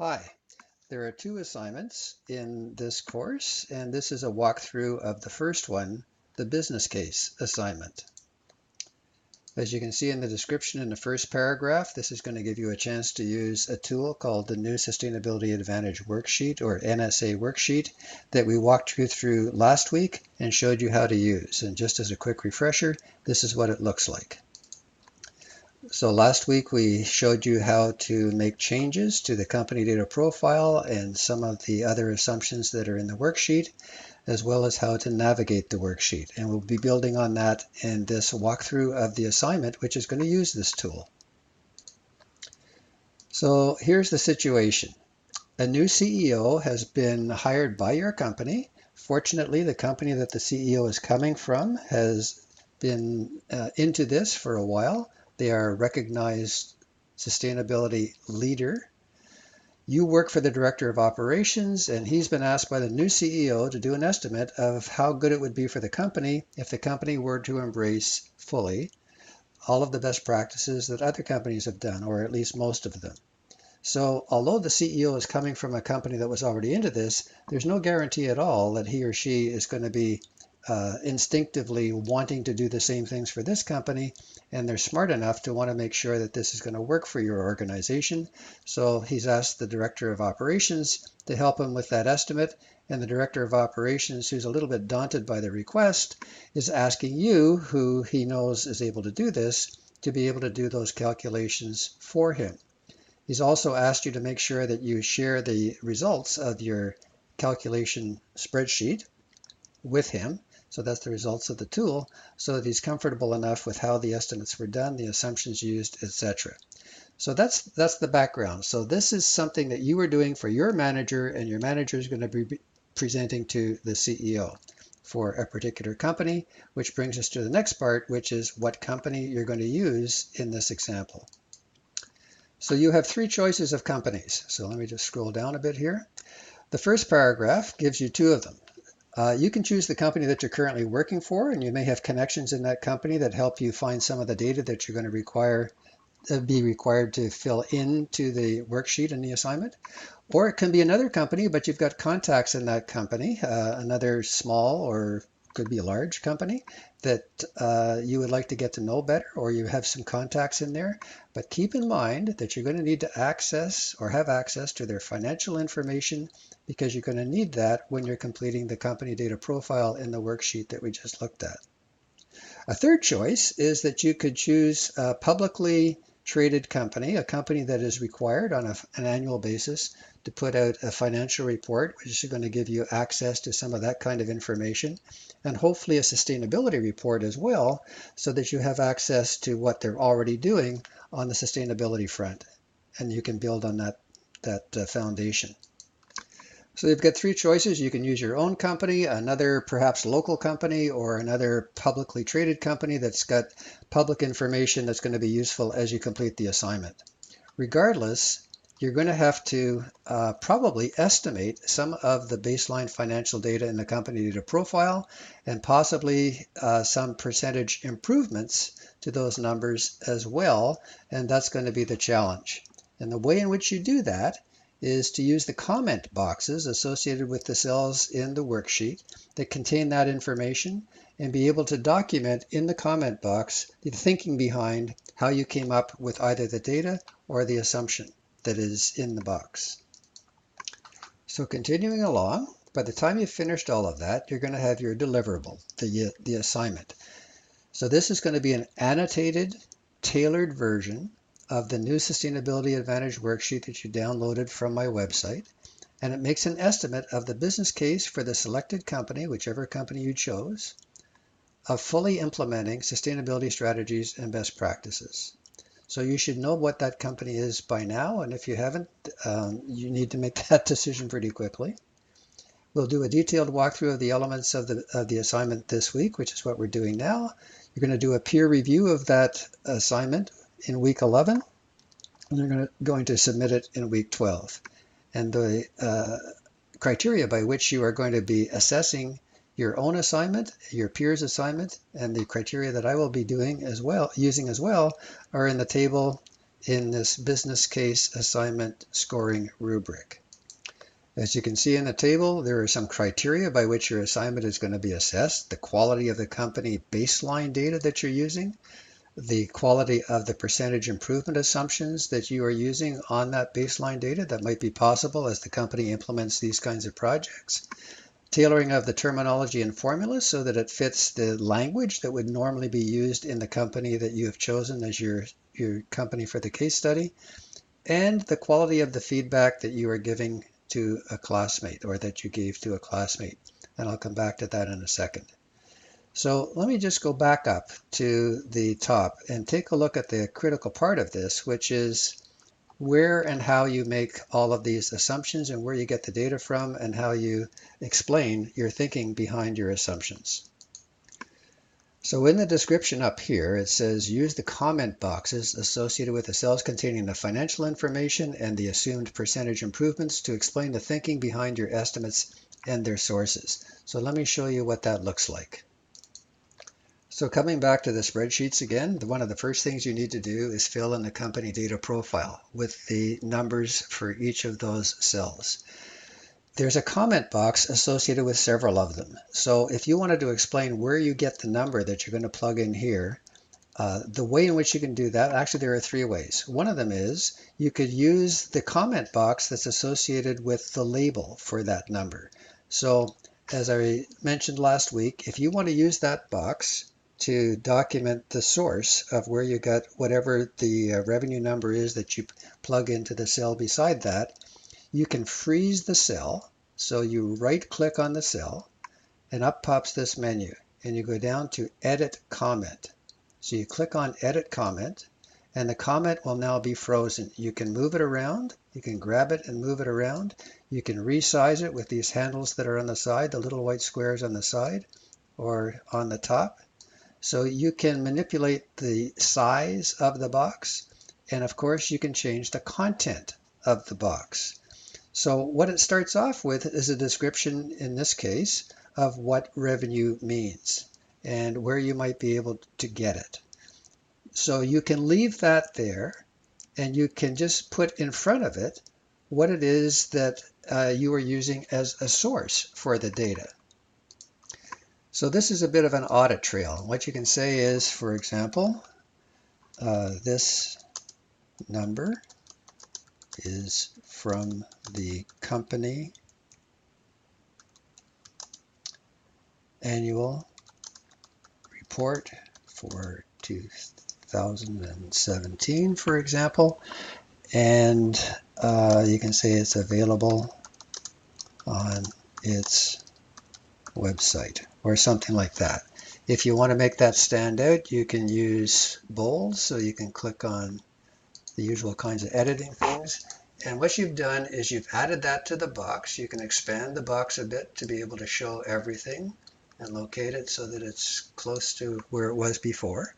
Hi, there are two assignments in this course, and this is a walkthrough of the first one, the business case assignment. As you can see in the description in the first paragraph, this is going to give you a chance to use a tool called the New Sustainability Advantage Worksheet, or NSA Worksheet, that we walked you through last week and showed you how to use. And just as a quick refresher, this is what it looks like. So last week we showed you how to make changes to the company data profile and some of the other assumptions that are in the worksheet, as well as how to navigate the worksheet. And we'll be building on that in this walkthrough of the assignment, which is going to use this tool. So here's the situation. A new CEO has been hired by your company. Fortunately, the company that the CEO is coming from has been into this for a while. They are a recognized sustainability leader. You work for the director of operations, and he's been asked by the new CEO to do an estimate of how good it would be for the company if the company were to embrace fully all of the best practices that other companies have done, or at least most of them. So although the CEO is coming from a company that was already into this, there's no guarantee at all that he or she is going to be instinctively wanting to do the same things for this company, and they're smart enough to want to make sure that this is going to work for your organization. So he's asked the director of operations to help him with that estimate, and the director of operations, who's a little bit daunted by the request, is asking you, who he knows is able to do this, to be able to do those calculations for him. He's also asked you to make sure that you share the results of your calculation spreadsheet with him. So that's the results of the tool, so that he's comfortable enough with how the estimates were done, the assumptions used, etc. So that's the background. So this is something that you are doing for your manager, and your manager is going to be presenting to the CEO for a particular company, which brings us to the next part, which is what company you're going to use in this example. So you have three choices of companies. So let me just scroll down a bit here. The first paragraph gives you two of them. You can choose the company that you're currently working for, and you may have connections in that company that help you find some of the data that you're going to be required to fill into the worksheet and the assignment. Or it can be another company, but you've got contacts in that company, another small or could be a large company that you would like to get to know better, or you have some contacts in there. But keep in mind that you're going to need to access or have access to their financial information, because you're going to need that when you're completing the company data profile in the worksheet that we just looked at. A third choice is that you could choose a publicly traded company, a company that is required on an annual basis to put out a financial report, which is going to give you access to some of that kind of information, and hopefully a sustainability report as well, so that you have access to what they're already doing on the sustainability front, and you can build on that foundation. So you've got three choices. You can use your own company, another perhaps local company, or another publicly traded company that's got public information that's going to be useful as you complete the assignment. Regardless, you're going to have to probably estimate some of the baseline financial data in the company data profile, and possibly some percentage improvements to those numbers as well, and that's going to be the challenge. And the way in which you do that is to use the comment boxes associated with the cells in the worksheet that contain that information, and be able to document in the comment box the thinking behind how you came up with either the data or the assumption that is in the box. So continuing along, by the time you've finished all of that, you're going to have your deliverable, the assignment. So this is going to be an annotated, tailored version of the new Sustainability Advantage worksheet that you downloaded from my website, and it makes an estimate of the business case for the selected company, whichever company you chose, of fully implementing sustainability strategies and best practices. So you should know what that company is by now, and if you haven't, you need to make that decision pretty quickly. We'll do a detailed walkthrough of the elements of the assignment this week, which is what we're doing now. You're going to do a peer review of that assignment in week 11, and you're going to submit it in week 12. And the criteria by which you are going to be assessing your own assignment, your peers' assignment, and the criteria that I will be doing as well, using as well, are in the table in this business case assignment scoring rubric. As you can see in the table, there are some criteria by which your assignment is going to be assessed: the quality of the company baseline data that you're using, the quality of the percentage improvement assumptions that you are using on that baseline data that might be possible as the company implements these kinds of projects, tailoring of the terminology and formulas so that it fits the language that would normally be used in the company that you have chosen as your company for the case study, and the quality of the feedback that you are giving to a classmate or that you gave to a classmate. And I'll come back to that in a second. So let me just go back up to the top and take a look at the critical part of this, which is where and how you make all of these assumptions and where you get the data from and how you explain your thinking behind your assumptions. So in the description up here, it says use the comment boxes associated with the cells containing the financial information and the assumed percentage improvements to explain the thinking behind your estimates and their sources. So let me show you what that looks like. So coming back to the spreadsheets again, one of the first things you need to do is fill in the company data profile with the numbers for each of those cells. There's a comment box associated with several of them. So if you wanted to explain where you get the number that you're going to plug in here, the way in which you can do that, actually there are three ways. One of them is you could use the comment box that's associated with the label for that number. So as I mentioned last week, if you want to use that box to document the source of where you got whatever the revenue number is that you plug into the cell beside that, you can freeze the cell. So you right click on the cell and up pops this menu and you go down to edit comment. So you click on edit comment and the comment will now be frozen. You can move it around, you can grab it and move it around. You can resize it with these handles that are on the side, the little white squares on the side or on the top. So you can manipulate the size of the box, and of course you can change the content of the box. So what it starts off with is a description, in this case, of what revenue means and where you might be able to get it. So you can leave that there and you can just put in front of it what it is that you are using as a source for the data. So this is a bit of an audit trail. What you can say is, for example, this number is from the company annual report for 2017, for example, and you can say it's available on its website or something like that. If you want to make that stand out, you can use bold, so you can click on the usual kinds of editing things. And what you've done is you've added that to the box. You can expand the box a bit to be able to show everything and locate it so that it's close to where it was before.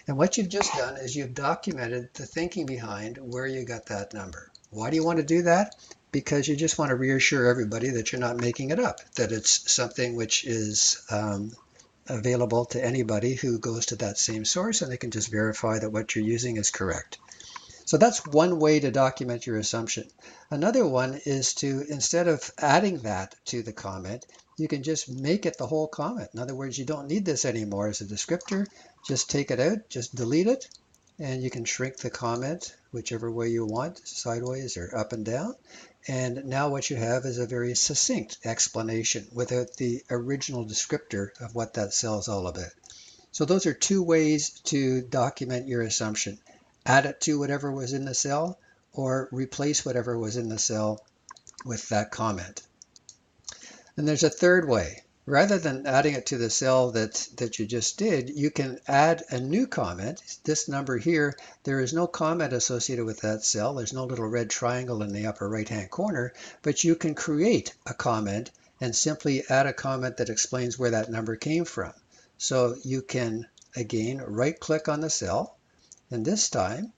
And what you've just done is you've documented the thinking behind where you got that number. Why do you want to do that? Because you just want to reassure everybody that you're not making it up, that it's something which is available to anybody who goes to that same source, and they can just verify that what you're using is correct. So that's one way to document your assumption. Another one is to, instead of adding that to the comment, you can just make it the whole comment. In other words, you don't need this anymore as a descriptor. Just take it out, just delete it, and you can shrink the comment whichever way you want, sideways or up and down. And now what you have is a very succinct explanation without the original descriptor of what that cell is all about. So those are two ways to document your assumption. Add it to whatever was in the cell or replace whatever was in the cell with that comment. And there's a third way. Rather than adding it to the cell that you just did, you can add a new comment. This number here, there is no comment associated with that cell. There's no little red triangle in the upper right-hand corner, but you can create a comment and simply add a comment that explains where that number came from. So you can, again, right-click on the cell, and this time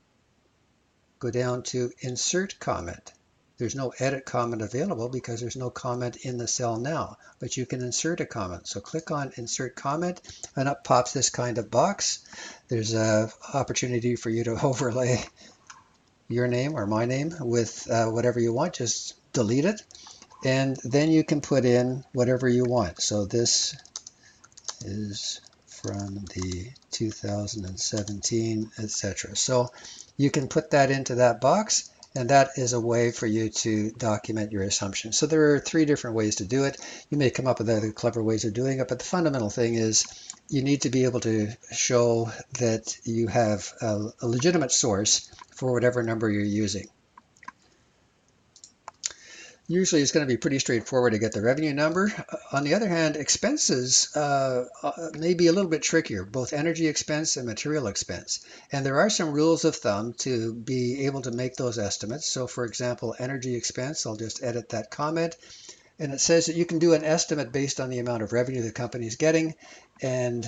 go down to Insert Comment. There's no edit comment available because there's no comment in the cell now, but you can insert a comment. So click on Insert Comment and up pops this kind of box. There's an opportunity for you to overlay your name or my name with whatever you want, just delete it. And then you can put in whatever you want. So this is from the 2017, etc. So you can put that into that box, and that is a way for you to document your assumptions. So there are 3 different ways to do it. You may come up with other clever ways of doing it, but the fundamental thing is you need to be able to show that you have a legitimate source for whatever number you're using. Usually it's going to be pretty straightforward to get the revenue number. On the other hand, expenses may be a little bit trickier, both energy expense and material expense. And there are some rules of thumb to be able to make those estimates. So for example, energy expense, I'll just edit that comment. And it says that you can do an estimate based on the amount of revenue the company is getting and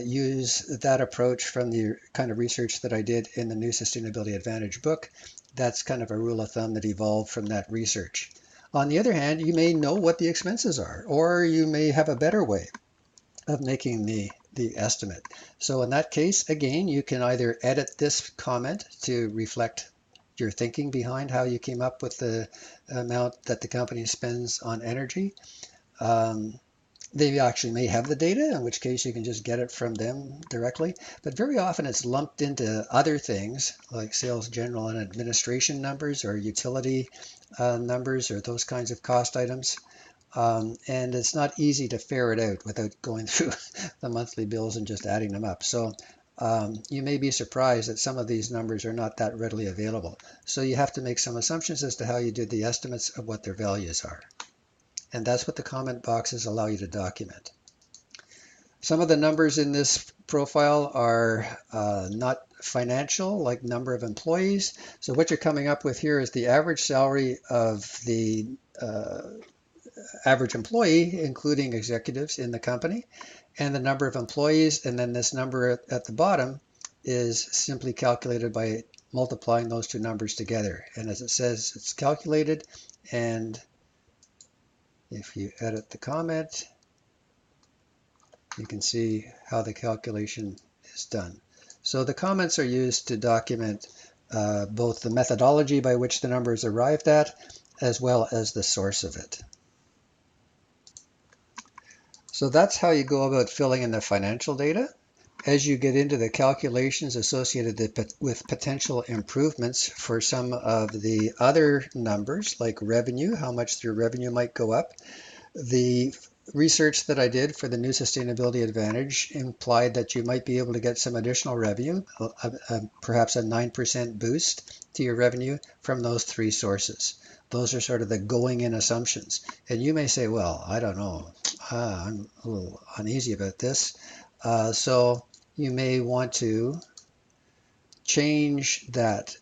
use that approach from the kind of research that I did in the New Sustainability Advantage book. That's kind of a rule of thumb that evolved from that research. On the other hand, you may know what the expenses are, or you may have a better way of making the estimate. So in that case, again, you can either edit this comment to reflect your thinking behind how you came up with the amount that the company spends on energy. They actually may have the data, in which case you can just get it from them directly. But very often it's lumped into other things like sales, general, and administration numbers or utility numbers or those kinds of cost items. And it's not easy to ferret out without going through the monthly bills and just adding them up. So you may be surprised that some of these numbers are not that readily available. So you have to make some assumptions as to how you did the estimates of what their values are. And that's what the comment boxes allow you to document. Some of the numbers in this profile are not financial, like number of employees. So what you're coming up with here is the average salary of the average employee, including executives in the company, and the number of employees. And then this number at the bottom is simply calculated by multiplying those 2 numbers together. And as it says, it's calculated, and if you edit the comment, you can see how the calculation is done. So the comments are used to document both the methodology by which the number is arrived at, as well as the source of it. So that's how you go about filling in the financial data. As you get into the calculations associated with potential improvements for some of the other numbers, like revenue, how much your revenue might go up, the research that I did for the New Sustainability Advantage implied that you might be able to get some additional revenue, perhaps a 9% boost to your revenue from those 3 sources. Those are sort of the going in assumptions. And you may say, well, I don't know, I'm a little uneasy about this. So you may want to change that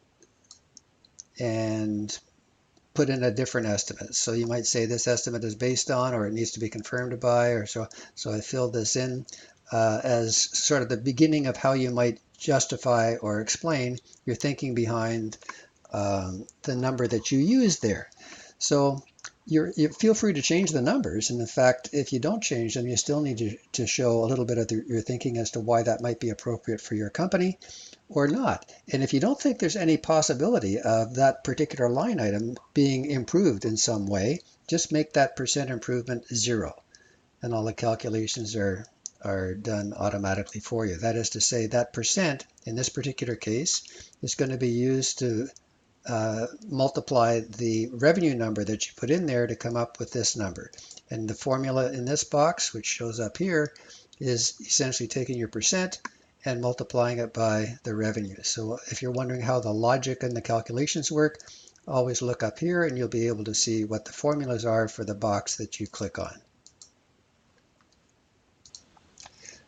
and put in a different estimate. So you might say this estimate is based on, or it needs to be confirmed by, or so I filled this in as sort of the beginning of how you might justify or explain your thinking behind the number that you use there. So you feel free to change the numbers, and in fact, if you don't change them, you still need to show a little bit of your thinking as to why that might be appropriate for your company or not. And if you don't think there's any possibility of that particular line item being improved in some way, just make that percent improvement 0, and all the calculations are done automatically for you. That is to say, that percent in this particular case is going to be used to multiply the revenue number that you put in there to come up with this number. And the formula in this box, which shows up here, is essentially taking your percent and multiplying it by the revenue. So if you're wondering how the logic and the calculations work, always look up here and you'll be able to see what the formulas are for the box that you click on.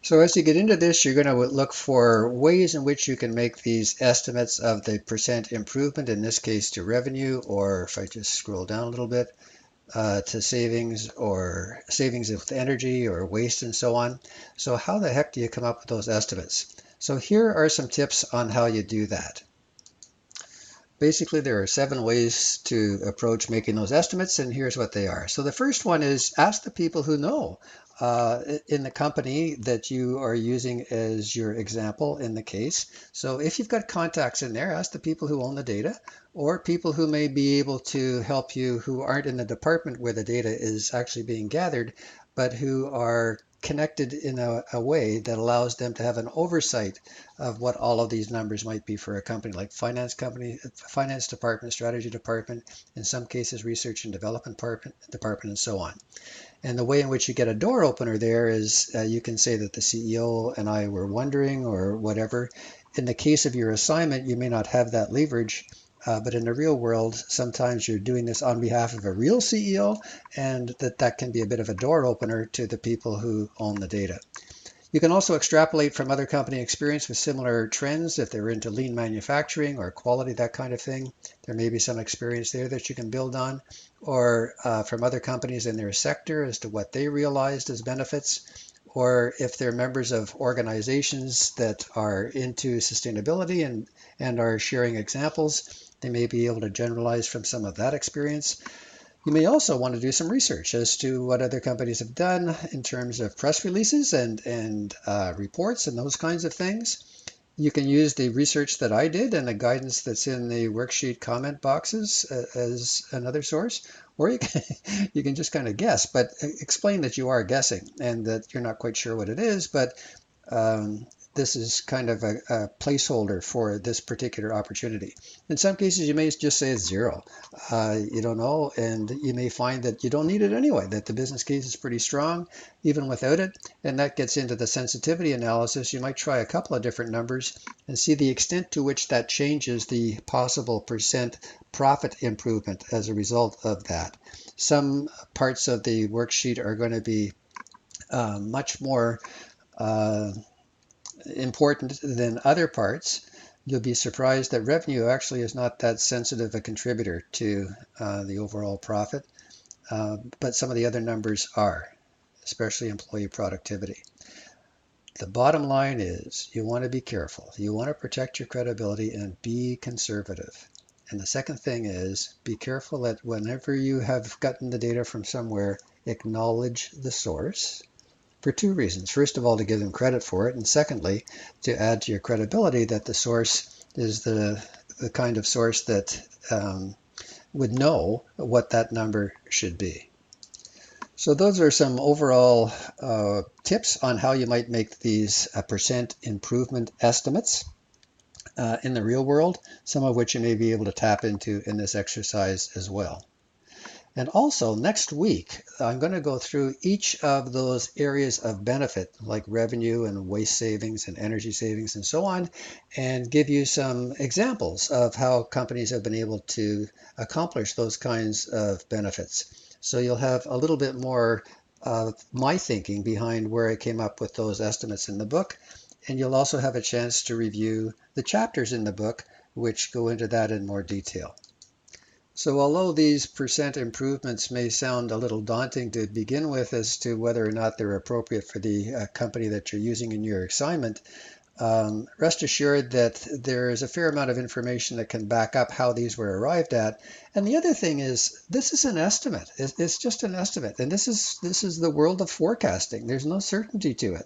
So as you get into this, you're going to look for ways in which you can make these estimates of the percent improvement, in this case to revenue, or if I just scroll down a little bit, to savings, or savings with energy or waste and so on. So how the heck do you come up with those estimates? So here are some tips on how you do that. Basically, there are 7 ways to approach making those estimates, and here's what they are. So the first one is ask the people who know in the company that you are using as your example in the case. So if you've got contacts in there, ask the people who own the data or people who may be able to help you who aren't in the department where the data is actually being gathered, but who are connected in a way that allows them to have an oversight of what all of these numbers might be for a company, like finance department, strategy department, in some cases research and development department, and so on. And the way in which you get a door opener there is you can say that the CEO and I were wondering or whatever. In the case of your assignment, you may not have that leverage, but in the real world, sometimes you're doing this on behalf of a real CEO, and that can be a bit of a door opener to the people who own the data. You can also extrapolate from other company experience with similar trends. If they're into lean manufacturing or quality, that kind of thing, there may be some experience there that you can build on, or from other companies in their sector as to what they realized as benefits, or if they're members of organizations that are into sustainability and are sharing examples, they may be able to generalize from some of that experience. You may also want to do some research as to what other companies have done in terms of press releases and reports and those kinds of things. You can use the research that I did and the guidance that's in the worksheet comment boxes as another source, or you can just kind of guess, but explain that you are guessing and that you're not quite sure what it is, but this is kind of a placeholder for this particular opportunity. In some cases, you may just say it's 0. You don't know, and you may find that you don't need it anyway, that the business case is pretty strong even without it, and that gets into the sensitivity analysis. You might try a couple of different numbers and see the extent to which that changes the possible percent profit improvement as a result of that. Some parts of the worksheet are going to be much more important than other parts. You'll be surprised that revenue actually is not that sensitive a contributor to the overall profit, but some of the other numbers are, especially employee productivity. The bottom line is you want to be careful. You want to protect your credibility and be conservative. And the second thing is be careful that whenever you have gotten the data from somewhere, acknowledge the source. For 2 reasons. First of all, to give them credit for it, and secondly, to add to your credibility that the source is the kind of source that would know what that number should be. So those are some overall tips on how you might make these percent improvement estimates in the real world, some of which you may be able to tap into in this exercise as well. And also next week, I'm going to go through each of those areas of benefit, like revenue and waste savings and energy savings and so on, and give you some examples of how companies have been able to accomplish those kinds of benefits. So you'll have a little bit more of my thinking behind where I came up with those estimates in the book. And you'll also have a chance to review the chapters in the book, which go into that in more detail. So although these percent improvements may sound a little daunting to begin with as to whether or not they're appropriate for the company that you're using in your assignment, rest assured that there is a fair amount of information that can back up how these were arrived at. And the other thing is, this is an estimate. It's just an estimate. And this is the world of forecasting. There's no certainty to it.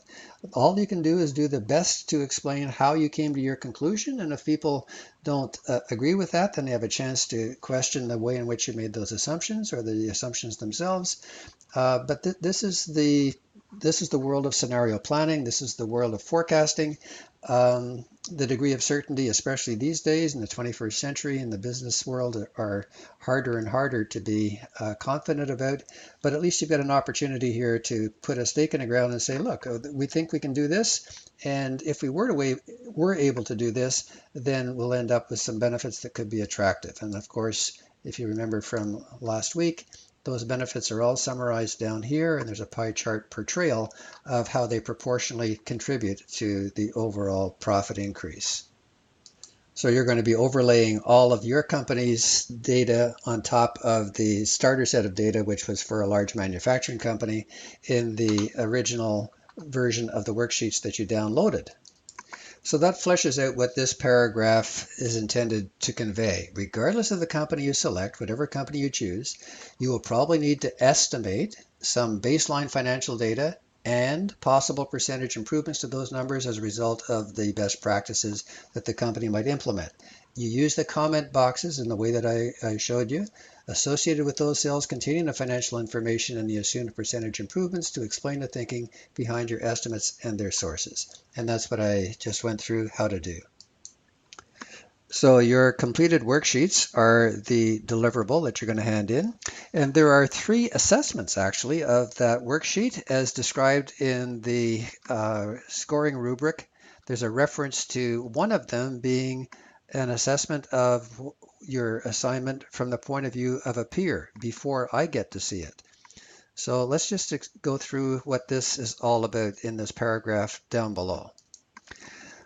All you can do is do the best to explain how you came to your conclusion. And if people don't agree with that, then they have a chance to question the way in which you made those assumptions or the assumptions themselves. But this is the world of scenario planning. This is the world of forecasting. The degree of certainty, especially these days in the 21st century in the business world, are harder and harder to be confident about. But at least you've got an opportunity here to put a stake in the ground and say, look, we think we can do this. And if we were able to do this, then we'll end up with some benefits that could be attractive. And of course, if you remember from last week, those benefits are all summarized down here, and there's a pie chart portrayal of how they proportionally contribute to the overall profit increase. So you're going to be overlaying all of your company's data on top of the starter set of data, which was for a large manufacturing company, in the original version of the worksheets that you downloaded. So that fleshes out what this paragraph is intended to convey. Regardless of the company you select, whatever company you choose, you will probably need to estimate some baseline financial data and possible percentage improvements to those numbers as a result of the best practices that the company might implement. You use the comment boxes in the way that I showed you, associated with those cells containing the financial information and the assumed percentage improvements to explain the thinking behind your estimates and their sources. And that's what I just went through how to do. So your completed worksheets are the deliverable that you're going to hand in. And there are 3 assessments actually of that worksheet as described in the scoring rubric. There's a reference to one of them being an assessment of your assignment from the point of view of a peer before I get to see it. So let's just go through what this is all about in this paragraph down below.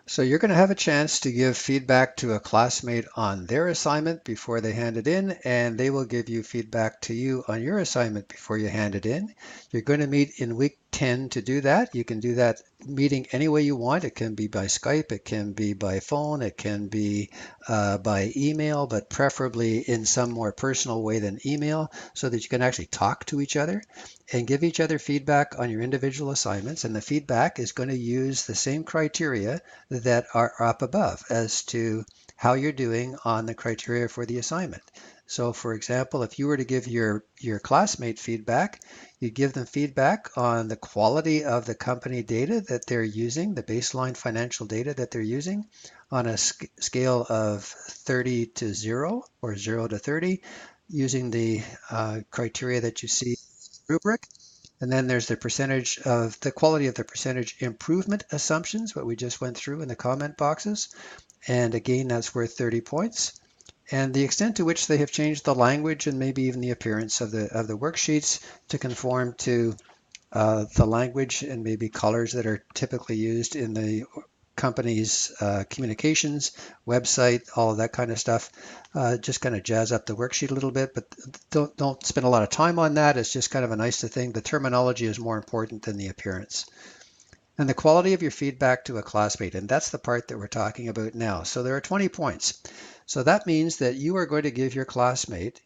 So you're going to have a chance to give feedback to a classmate on their assignment before they hand it in, and they will give you feedback to you on your assignment before you hand it in. You're going to meet in week 10 to do that. You can do that meeting any way you want. It can be by Skype, it can be by phone, it can be by email, but preferably in some more personal way than email so that you can actually talk to each other and give each other feedback on your individual assignments. And the feedback is going to use the same criteria that are up above as to how you're doing on the criteria for the assignment. So for example, if you were to give your classmate feedback, you give them feedback on the quality of the company data that they're using, the baseline financial data that they're using on a scale of 30 to 0 or 0 to 30 using the criteria that you see in the rubric. And then there's the percentage of the quality of the percentage improvement assumptions, what we just went through in the comment boxes. And again, that's worth 30 points. And the extent to which they have changed the language and maybe even the appearance of the worksheets to conform to the language and maybe colors that are typically used in the company's communications, website, all of that kind of stuff. Just kind of jazz up the worksheet a little bit, but don't spend a lot of time on that. It's just kind of a nice thing. The terminology is more important than the appearance. And the quality of your feedback to a classmate, and that's the part that we're talking about now. So there are 20 points. So that means that you are going to give your classmate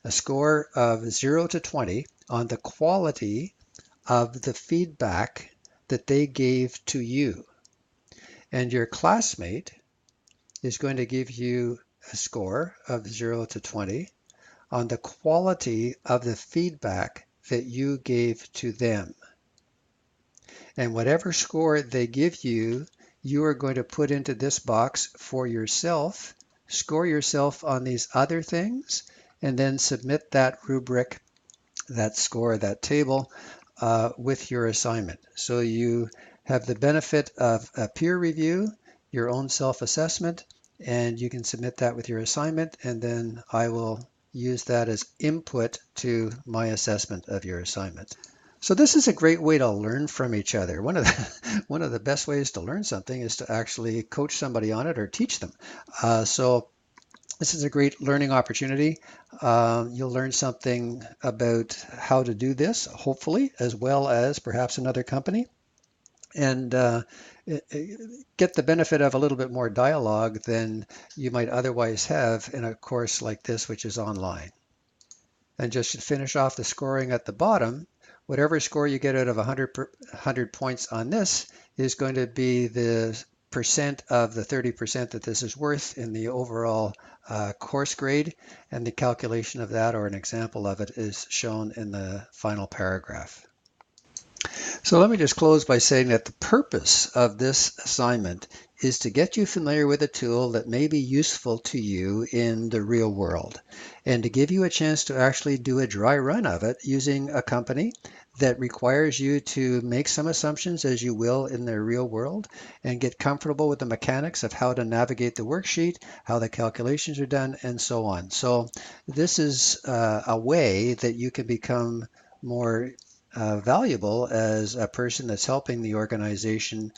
a score of 0 to 20 on the quality of the feedback that they gave to you. And your classmate is going to give you a score of 0 to 20 on the quality of the feedback that you gave to them. And whatever score they give you, you are going to put into this box for yourself, score yourself on these other things, and then submit that rubric, that score, that table with your assignment. So you have the benefit of a peer review, your own self-assessment, and you can submit that with your assignment, and then I will use that as input to my assessment of your assignment. So this is a great way to learn from each other. One of the best ways to learn something is to actually coach somebody on it or teach them. So this is a great learning opportunity. You'll learn something about how to do this, hopefully, as well as perhaps another company, and get the benefit of a little bit more dialogue than you might otherwise have in a course like this, which is online. And just to finish off the scoring at the bottom, whatever score you get out of 100 points on this is going to be the percent of the 30% that this is worth in the overall course grade, and the calculation of that or an example of it is shown in the final paragraph. So let me just close by saying that the purpose of this assignment is to get you familiar with a tool that may be useful to you in the real world, and to give you a chance to actually do a dry run of it using a company that requires you to make some assumptions, as you will in the real world, and get comfortable with the mechanics of how to navigate the worksheet, how the calculations are done, and so on. So this is a way that you can become more valuable as a person that's helping the organization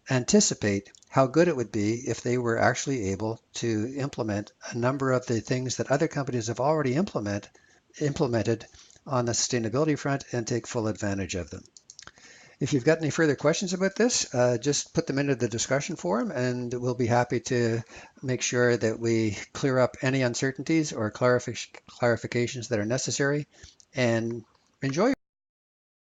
anticipate how good it would be if they were actually able to implement a number of the things that other companies have already implemented on the sustainability front and take full advantage of them. If you've got any further questions about this, just put them into the discussion forum and we'll be happy to make sure that we clear up any uncertainties or clarifications that are necessary. And enjoy